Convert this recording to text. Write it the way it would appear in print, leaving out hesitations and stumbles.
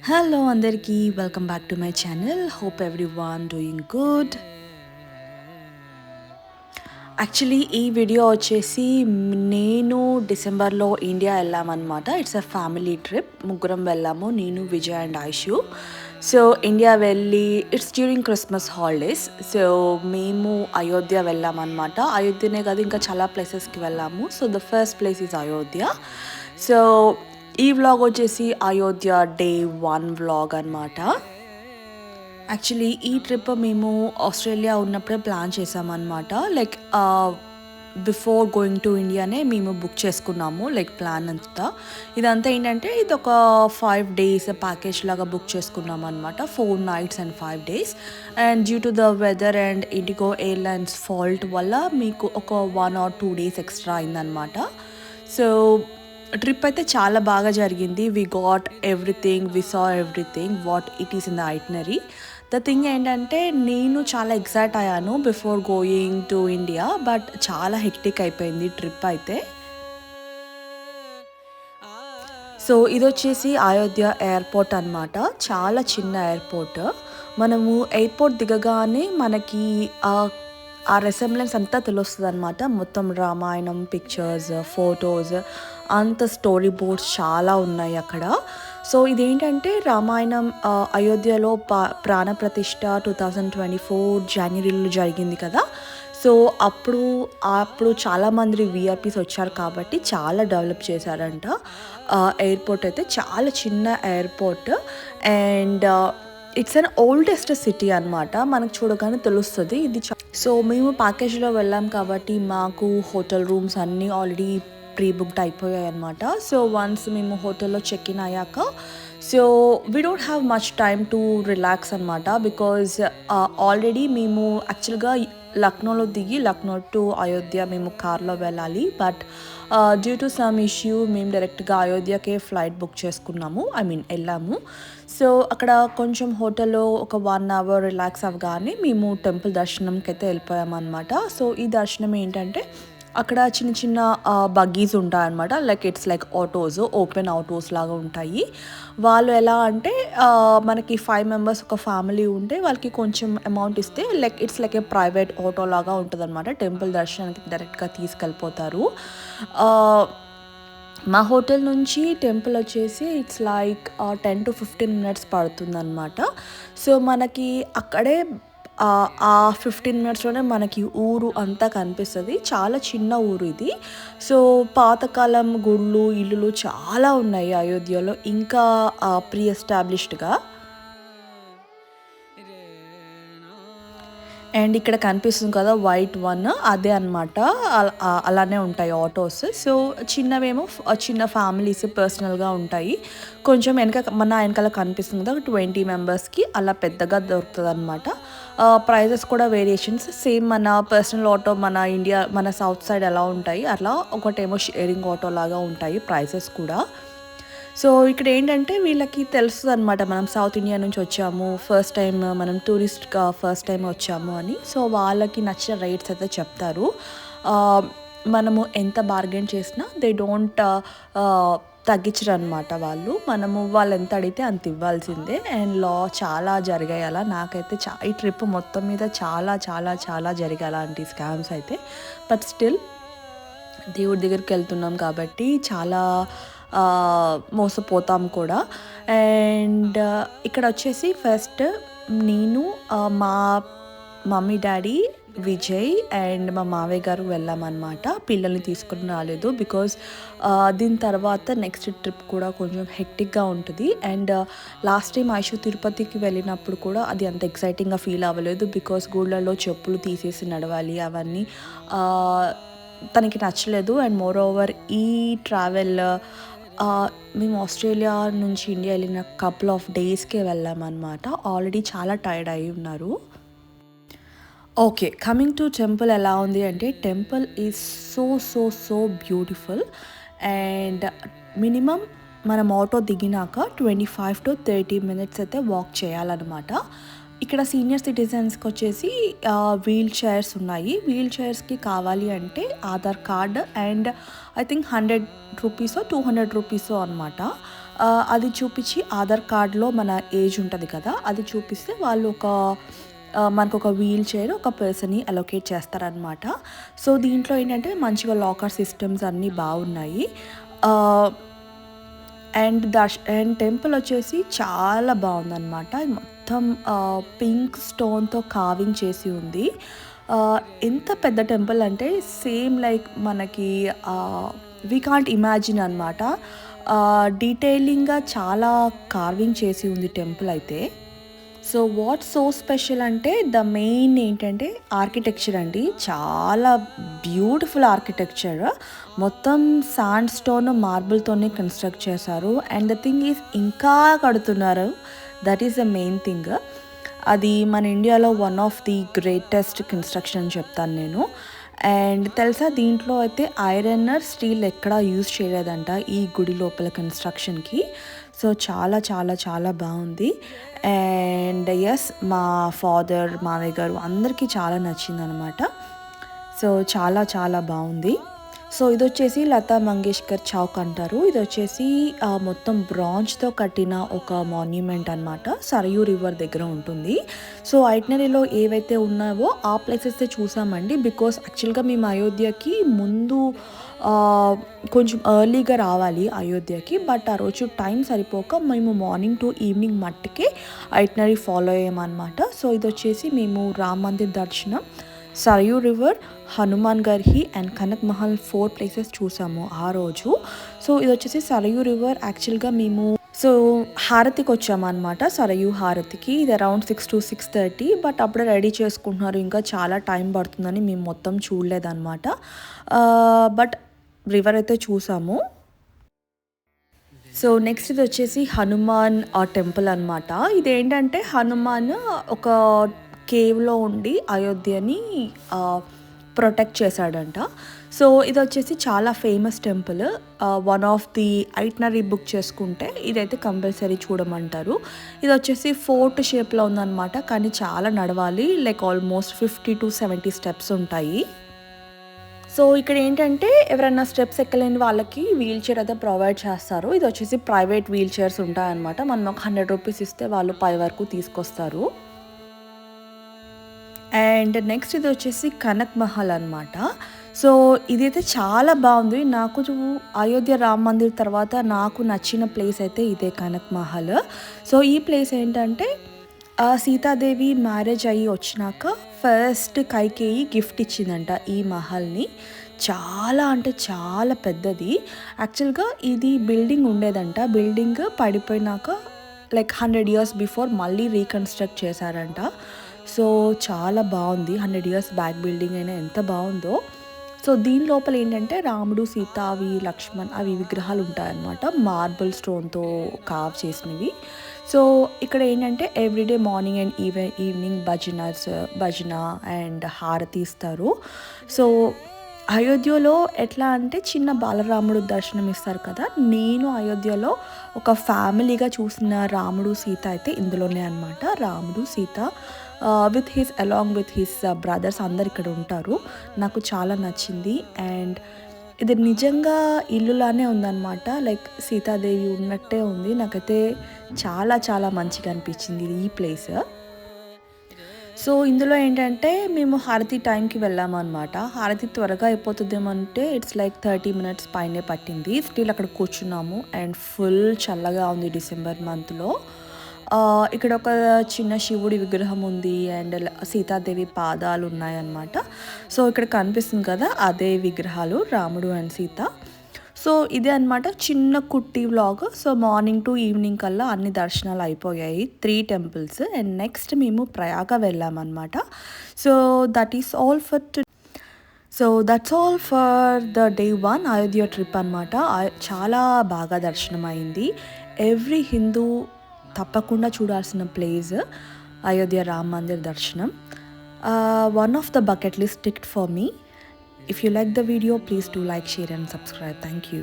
Hello అందరికీ welcome back to my channel. Hope everyone doing good. Actually ఈ video వచ్చేసి నేను డిసెంబర్లో ఇండియా వెళ్ళామన్నమాట. It's a family trip. ముగ్గురం వెళ్ళాము, నేను, విజయ్ అండ్ ఆయుషు. సో ఇండియా వెళ్ళి it's during Christmas holidays. So మేము అయోధ్య వెళ్ళామన్నమాట. అయోధ్యనే కాదు, ఇంకా చాలా ప్లేసెస్కి వెళ్ళాము. So the first place is Ayodhya. So ఈ వ్లాగ్ వచ్చేసి అయోధ్య డే 1 వ్లాగ్ అనమాట. యాక్చువల్లీ ఈ ట్రిప్ మేము ఆస్ట్రేలియా ఉన్నప్పుడే ప్లాన్ చేసామన్నమాట. లైక్ బిఫోర్ గోయింగ్ టు ఇండియానే మేము బుక్ చేసుకున్నాము, లైక్ ప్లాన్ అంతా. ఇదంతా ఏంటంటే ఇది ఒక 5 days ప్యాకేజ్ లాగా బుక్ చేసుకున్నాం అనమాట. 4 nights and 5 days. And due to the weather and IndiGo airlines fault వల్ల మీకు ఒక 1 or 2 days ఎక్స్ట్రా అయిందనమాట. సో ట్రిప్ అయితే చాలా బాగా జరిగింది. We got everything, we saw everything what it is in the itinerary. The thing ఏంటంటే నేను చాలా ఎక్సైట్ అయ్యాను before going to India, but చాలా హెక్టిక్ అయిపోయింది ట్రిప్ అయితే. సో ఇది వచ్చేసి అయోధ్య ఎయిర్పోర్ట్ అనమాట. చాలా చిన్న ఎయిర్పోర్ట్. మనము ఎయిర్పోర్ట్ దిగగానే మనకి ఆ రెసెంబ్లెన్స్ అంతా తెలుస్తుంది అనమాట. మొత్తం రామాయణం పిక్చర్స్, ఫొటోస్, అంత స్టోరీ బోర్డ్స్ చాలా ఉన్నాయి అక్కడ. సో ఇదేంటంటే రామాయణం అయోధ్యలో ప్రాణప్రతిష్ఠ 2024 జనవరిలో జరిగింది కదా. సో అప్పుడు చాలామంది విఐపీస్ వచ్చారు కాబట్టి చాలా డెవలప్ చేశారంట. ఎయిర్పోర్ట్ అయితే చాలా చిన్న airport. And it's an oldest city అనమాట. మనకు చూడగానే తెలుస్తుంది ఇది. సో మేము ప్యాకేజ్లో వెళ్ళాం కాబట్టి మాకు హోటల్ రూమ్స్ అన్నీ ఆల్రెడీ ప్రీ బుక్డ్ అయిపోయాయి అనమాట. సో వన్స్ మేము హోటల్లో చెక్ ఇన్ అయ్యాక so we don't have much time to relax అనమాట. బికాజ్ ఆల్రెడీ మేము యాక్చువల్గా లక్నోలో దిగి లక్నో టు అయోధ్య మేము కార్లో వెళ్ళాలి. But due to some issue మేము డైరెక్ట్గా అయోధ్యకే ఫ్లైట్ బుక్ చేసుకున్నాము, వెళ్ళాము. సో అక్కడ కొంచెం హోటల్లో ఒక 1 hour రిలాక్స్ అవ్వగానే మేము టెంపుల్ దర్శనంకి అయితే వెళ్ళిపోయామన్నమాట. సో ఈ దర్శనం ఏంటంటే అక్కడ చిన్న చిన్న బగ్గీస్ ఉంటాయన్నమాట. Like it's like autos, open autos లాగా ఉంటాయి. వాళ్ళు ఎలా అంటే మనకి 5 members ఒక ఫ్యామిలీ ఉంటే వాళ్ళకి కొంచెం అమౌంట్ ఇస్తే like it's like A private auto లాగా ఉంటుంది అనమాట. టెంపుల్ దర్శనానికి డైరెక్ట్గా తీసుకెళ్ళిపోతారు. మా హోటల్ నుంచి టెంపుల్ వచ్చేసి ఇట్స్ లైక్ 10 to 15 minutes పడుతుందన్నమాట. సో మనకి అక్కడే ఆ 15 minutesలోనే మనకి ఊరు అంతా కనిపిస్తుంది. చాలా చిన్న ఊరు ఇది. సో పాతకాలం గుళ్ళు, ఇల్లులు చాలా ఉన్నాయి అయోధ్యలో, ఇంకా ప్రీ ఎస్టాబ్లిష్డ్గా. అండ్ ఇక్కడ కనిపిస్తుంది కదా వైట్ వన్, అదే అనమాట. అలానే ఉంటాయి ఆటోస్. సో చిన్నవేమో చిన్న ఫ్యామిలీస్ పర్సనల్గా ఉంటాయి. కొంచెం వెనకాల కనిపిస్తుంది కదా 20 members అలా పెద్దగా దొరుకుతుంది అనమాట. ప్రైజెస్ కూడా వేరియేషన్స్ సేమ్ మన పర్సనల్ ఆటో మన సౌత్ సైడ్ ఎలా ఉంటాయి అలా ఒకటేమో షేరింగ్ ఆటో లాగా ఉంటాయి ప్రైజెస్ కూడా. సో ఇక్కడ ఏంటంటే వీళ్ళకి తెలుస్తుంది అనమాట మనం సౌత్ ఇండియా నుంచి వచ్చాము, ఫస్ట్ టైం మనం టూరిస్ట్గా ఫస్ట్ టైం వచ్చాము అని. సో వాళ్ళకి నచ్చిన రేట్స్ అయితే చెప్తారు. మనము ఎంత బార్గెన్ చేసినా దే డోంట్ తగ్గించరు అనమాట వాళ్ళు. వాళ్ళు ఎంత అడిగితే అంత ఇవ్వాల్సిందే. అండ్ చాలా జరిగాయి అలా. నాకైతే ఈ ట్రిప్ మొత్తం మీద చాలా చాలా చాలా జరిగాయి అలాంటి స్కామ్స్ అయితే. బట్ స్టిల్ దేవుడి దగ్గరికి వెళ్తున్నాం కాబట్టి చాలా మోసపోతాం కూడా. అండ్ ఇక్కడ వచ్చేసి ఫస్ట్ నేను, మా మమ్మీ డాడీ, విజయ్ అండ్ మా మావయ్య గారు వెళ్ళామన్నమాట. పిల్లల్ని తీసుకుని రాలేదు బికాజ్ దీని తర్వాత నెక్స్ట్ ట్రిప్ కూడా కొంచెం హెక్టిక్గా ఉంటుంది. అండ్ లాస్ట్ టైం ఐషు తిరుపతికి వెళ్ళినప్పుడు కూడా అది అంత ఎక్సైటింగ్గా ఫీల్ అవ్వలేదు బికాజ్ గుళ్ళల్లో చెప్పులు తీసేసి నడవాలి, అవన్నీ తనకి నచ్చలేదు. అండ్ మోర్ ఓవర్ ఈ ట్రావెల్ మేము ఆస్ట్రేలియా నుంచి ఇండియా వెళ్ళిన కపుల్ ఆఫ్ డేస్కే వెళ్ళామన్నమాట. ఆల్రెడీ చాలా టైర్డ్ అయి ఉన్నారు. ఓకే, కమింగ్ టు టెంపుల్ ఎలా ఉంది అంటే temple is so so so beautiful. And minimum మనం ఆటో దిగినాక 25 to 30 minutes అయితే వాక్ చేయాలన్నమాట. ఇక్కడ సీనియర్ సిటిజన్స్కి వచ్చేసి వీల్ చైర్స్ ఉన్నాయి. వీల్ చైర్స్కి కావాలి అంటే Aadhaar card and I think 100 rupees 200 rupees అనమాట. అది చూపించి ఆధార్ కార్డ్‌లో మన ఏజ్ ఉంటది కదా! అది చూపిస్తే వాళ్ళు మనకొక వీల్ చైర్ ఒక పర్సన్‌ని అలొకేట్ చేస్తారనమాట. సో, దీంట్లో ఏంటంటే మంచిగా లాకర్ సిస్టమ్స్ అన్నీ బాగున్నాయి. ఆహ్, అండ్ టెంపుల్ వచ్చేసి చాలా బాగుందనమాట. మొత్తం పింక్ స్టోన్‌తో కార్వింగ్ చేసి ఉంది. ఎంత పెద్ద టెంపుల్ అంటే సేమ్ లైక్ మనకి వి కాంట్ ఇమాజిన్ అనమాట. డీటెయిలింగ్‌గా చాలా కార్వింగ్ చేసి ఉంది టెంపుల్ అయితే. సో వాట్ సో స్పెషల్ అంటే ద మెయిన్ ఏంటంటే ఆర్కిటెక్చర్ అండి. చాలా బ్యూటిఫుల్ ఆర్కిటెక్చర్. మొత్తం శాండ్ స్టోన్ మార్బుల్తోనే కన్స్ట్రక్ట్ చేశారు. అండ్ ద థింగ్ ఈజ్ ఇంకా కడుతున్నారు. That is the main thing. అది మన ఇండియాలో one of the greatest construction అని చెప్తాను నేను. అండ్ తెలుసా దీంట్లో అయితే ఐరన్ స్టీల్ ఎక్కడా యూజ్ చేయలేదంట ఈ గుడి లోపల కన్స్ట్రక్షన్కి. సో చాలా చాలా చాలా బాగుంది. అండ్ ఎస్ మా ఫాదర్ మామయ్య గారు అందరికీ చాలా నచ్చిందనమాట. సో చాలా చాలా బాగుంది. సో ఇది వచ్చేసి లతా మంగేష్కర్ చౌక్ అంటారు. ఇది వచ్చేసి మొత్తం బ్రాంజ్తో కట్టిన ఒక మాన్యుమెంట్ అనమాట. సరయూ రివర్ దగ్గర ఉంటుంది. సో ఐట్నరీలో ఏవైతే ఉన్నావో ఆ ప్లేసెస్ చూసామండి. బికాస్ యాక్చువల్గా మేము అయోధ్యకి ముందు కొంచెం ఎర్లీగా రావాలి అయోధ్యకి. బట్ ఆ రోజు టైం సరిపోక మేము మార్నింగ్ టు ఈవినింగ్ మట్టుకే ఐట్నరీ ఫాలో అయ్యామన్నమాట. సో ఇది వచ్చేసి మేము రామ్ మందిర్ దర్శనం, Sarayu river, Hanuman Garhi and Kanak Mahal 4 places చూసాము ఆ రోజు. సో ఇది వచ్చేసి సరయూ రివర్. యాక్చువల్గా మేము హారతికి వచ్చామన్నమాట. సరయూ హారతికి. ఇది అరౌండ్ 6 to 6:30. బట్ అప్పుడే రెడీ చేసుకుంటున్నారు, ఇంకా చాలా టైం పడుతుందని మేము మొత్తం చూడలేదన్నమాట. బట్ రివర్ అయితే చూసాము. సో నెక్స్ట్ ఇది వచ్చేసి హనుమాన్ టెంపుల్ అనమాట. ఇదేంటంటే హనుమాన్ ఒక కేవ్లో ఉండి అయోధ్యని ప్రొటెక్ట్ చేశాడంట. సో ఇది వచ్చేసి చాలా famous temple. One of the itinerary book చేసుకుంటే ఇదైతే కంపల్సరీ చూడమంటారు. ఇది వచ్చేసి ఫోర్ట్ షేప్లో ఉందన్నమాట. కానీ చాలా నడవాలి, లైక్ ఆల్మోస్ట్ 50 to 70 స్టెప్స్ ఉంటాయి. సో ఇక్కడ ఏంటంటే ఎవరైనా స్టెప్స్ ఎక్కలేని వాళ్ళకి వీల్ చైర్ అయితే ప్రొవైడ్ చేస్తారు. ఇది వచ్చేసి ప్రైవేట్ వీల్ చైర్స్ ఉంటాయన్నమాట. మనం ఒక 100 రూపీస్ ఇస్తే వాళ్ళు పై వరకు తీసుకొస్తారు. అండ్ నెక్స్ట్ ఇది వచ్చేసి కనక్ మహల్ అనమాట. సో ఇదైతే చాలా బాగుంది. నాకు అయోధ్య రామ్ మందిర్ తర్వాత నాకు నచ్చిన ప్లేస్ అయితే ఇదే కనక్ మహల్. సో ఈ ప్లేస్ ఏంటంటే సీతాదేవి మ్యారేజ్ అయ్యి వచ్చినాక ఫస్ట్ కైకేయి గిఫ్ట్ ఇచ్చిందంట ఈ మహల్ని. చాలా అంటే చాలా పెద్దది. యాక్చువల్గా ఇది బిల్డింగ్ ఉండేదంట. బిల్డింగ్ పడిపోయినాక లైక్ 100 years బిఫోర్ మళ్ళీ రీకన్స్ట్రక్ట్ చేశారంట. సో చాలా బాగుంది. 100 years బ్యాక్ బిల్డింగ్ అయినా ఎంత బాగుందో. సో దీని లోపల ఏంటంటే రాముడు, సీత, లక్ష్మణ్ అవి విగ్రహాలు ఉంటాయన్నమాట. మార్బుల్ స్టోన్తో కార్వ్ చేసినవి. సో ఇక్కడ ఏంటంటే ఎవ్రీడే మార్నింగ్ అండ్ ఈవినింగ్ భజన అండ్ హారతి ఇస్తారు. సో అయోధ్యలో ఎట్లా అంటే చిన్న బాలరాముడు దర్శనం ఇస్తారు కదా. నేను అయోధ్యలో ఒక ఫ్యామిలీగా చూసిన రాముడు సీత అయితే ఇందులోనే అనమాట. రాముడు Sita along with his brothers అందరు ఇక్కడ ఉంటారు. నాకు చాలా నచ్చింది. అండ్ ఇది నిజంగా ఇల్లులానే ఉందన్నమాట. లైక్ సీతాదేవి ఉన్నట్టే ఉంది. నాకైతే చాలా చాలా మంచిగా అనిపించింది ఈ ప్లేస్. సో ఇందులో ఏంటంటే మేము హారతి టైంకి వెళ్ళామన్నమాట. హారతి త్వరగా అయిపోతుందేమంటే ఇట్స్ లైక్ 30 minutes పైనే పట్టింది. స్టిల్ అక్కడ కూర్చున్నాము అండ్ ఫుల్ చల్లగా ఉంది డిసెంబర్ మంత్లో. ఇక్కడ ఒక చిన్న శివుడి విగ్రహం ఉంది అండ్ సీతాదేవి పాదాలు ఉన్నాయన్నమాట. సో ఇక్కడ కనిపిస్తుంది కదా అదే విగ్రహాలు రాముడు అండ్ సీత. సో ఇదే అనమాట చిన్న కుట్టి vlog. So morning to evening కల్లా అన్ని దర్శనాలు అయిపోయాయి, 3 temples. అండ్ నెక్స్ట్ మేము ప్రయాగ వెళ్ళామన్నమాట. So that's all for the day 1 Ayodhya trip అనమాట. చాలా బాగా దర్శనం అయింది. ఎవ్రీ హిందూ తప్పకుండా చూడాల్సిన ప్లేస్ అయోధ్య రామ్ మందిర్ దర్శనం. One of the bucket list ticked for me. If you like the video, please do like, share and subscribe. Thank you.